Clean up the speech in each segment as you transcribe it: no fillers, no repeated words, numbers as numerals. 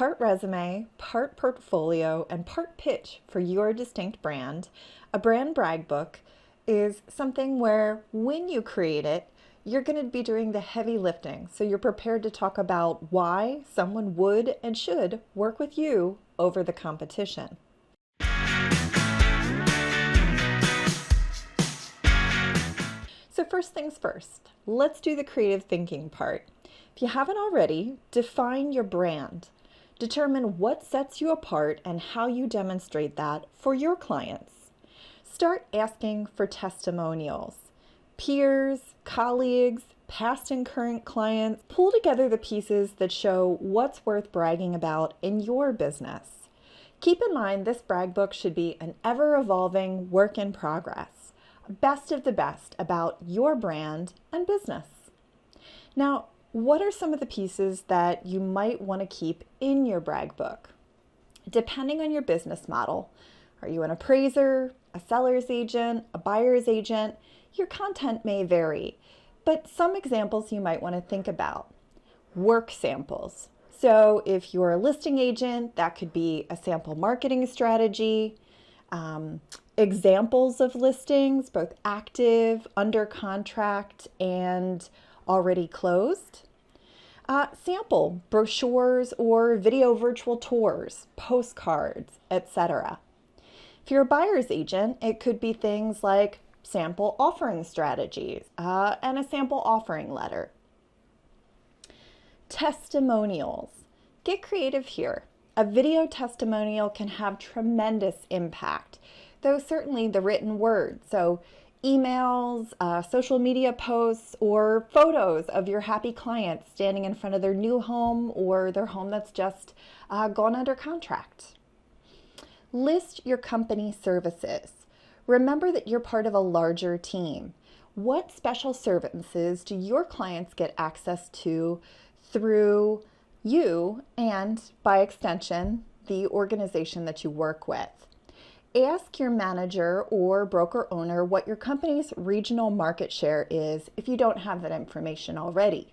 part resume, part portfolio, and part pitch for your distinct brand, a brand brag book is something where when you create it, you're going to be doing the heavy lifting. So you're prepared to talk about why someone would and should work with you over the competition. So first things first, let's do the creative thinking part. If you haven't already, define your brand. Determine what sets you apart and how you demonstrate that for your clients. Start asking for testimonials. Peers, colleagues, past and current clients, pull together the pieces that show what's worth bragging about in your business. Keep in mind this brag book should be an ever-evolving work in progress, best of the best about your brand and business. Now, what are some of the pieces that you might want to keep in your brag book? Depending on your business model, are you an appraiser, a seller's agent, a buyer's agent? Your content may vary, but some examples you might want to think about. Work samples. So if you're a listing agent, that could be a sample marketing strategy. Examples of listings, both active, under contract, and already closed. Sample brochures or video virtual tours, postcards, etc. If you're a buyer's agent, it could be things like sample offering strategies and a sample offering letter. Testimonials. Get creative here. A video testimonial can have tremendous impact, though certainly the written word. So emails, social media posts, or photos of your happy clients standing in front of their new home or their home that's just gone under contract. List your company services. Remember that you're part of a larger team. What special services do your clients get access to through you and, by extension, the organization that you work with? Ask your manager or broker owner what your company's regional market share is if you don't have that information already.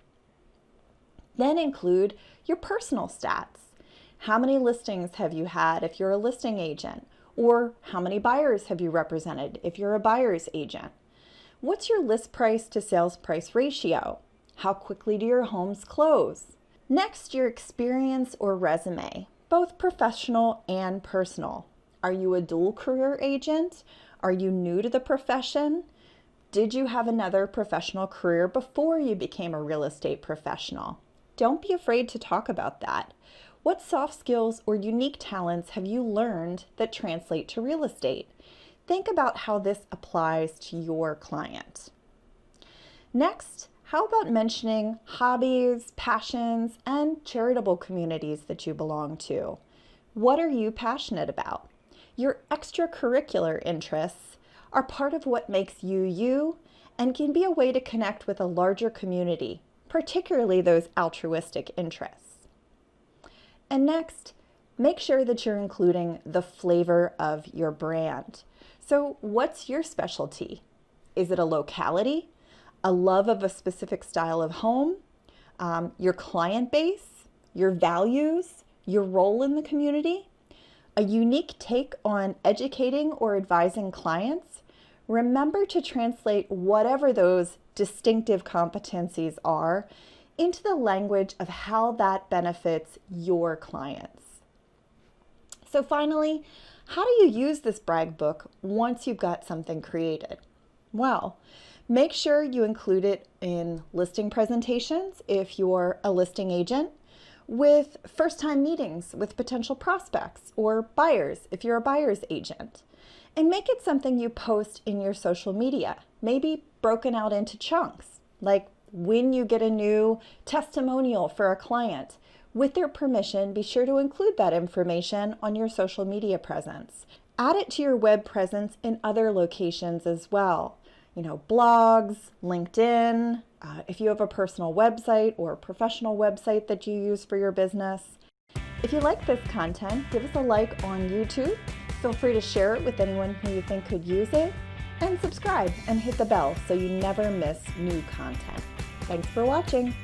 Then include your personal stats. How many listings have you had if you're a listing agent? Or how many buyers have you represented if you're a buyer's agent? What's your list price to sales price ratio? How quickly do your homes close? Next, your experience or resume, both professional and personal. Are you a dual career agent? Are you new to the profession? Did you have another professional career before you became a real estate professional? Don't be afraid to talk about that. What soft skills or unique talents have you learned that translate to real estate? Think about how this applies to your client. Next, how about mentioning hobbies, passions, and charitable communities that you belong to? What are you passionate about? Your extracurricular interests are part of what makes you you and can be a way to connect with a larger community, particularly those altruistic interests. And next, make sure that you're including the flavor of your brand. So what's your specialty? Is it a locality, a love of a specific style of home, your client base, your values, your role in the community, a unique take on educating or advising clients? Remember to translate whatever those distinctive competencies are into the language of how that benefits your clients. So finally, how do you use this brag book once you've got something created? Well, make sure you include it in listing presentations if you're a listing agent, with first-time meetings with potential prospects or buyers if you're a buyer's agent. And make it something you post in your social media, maybe broken out into chunks, like when you get a new testimonial for a client. With their permission, be sure to include that information on your social media presence. Add it to your web presence in other locations as well. Blogs, LinkedIn, if you have a personal website or a professional website that you use for your business. If you like this content, give us a like on YouTube. Feel free to share it with anyone who you think could use it. And subscribe and hit the bell so you never miss new content. Thanks for watching.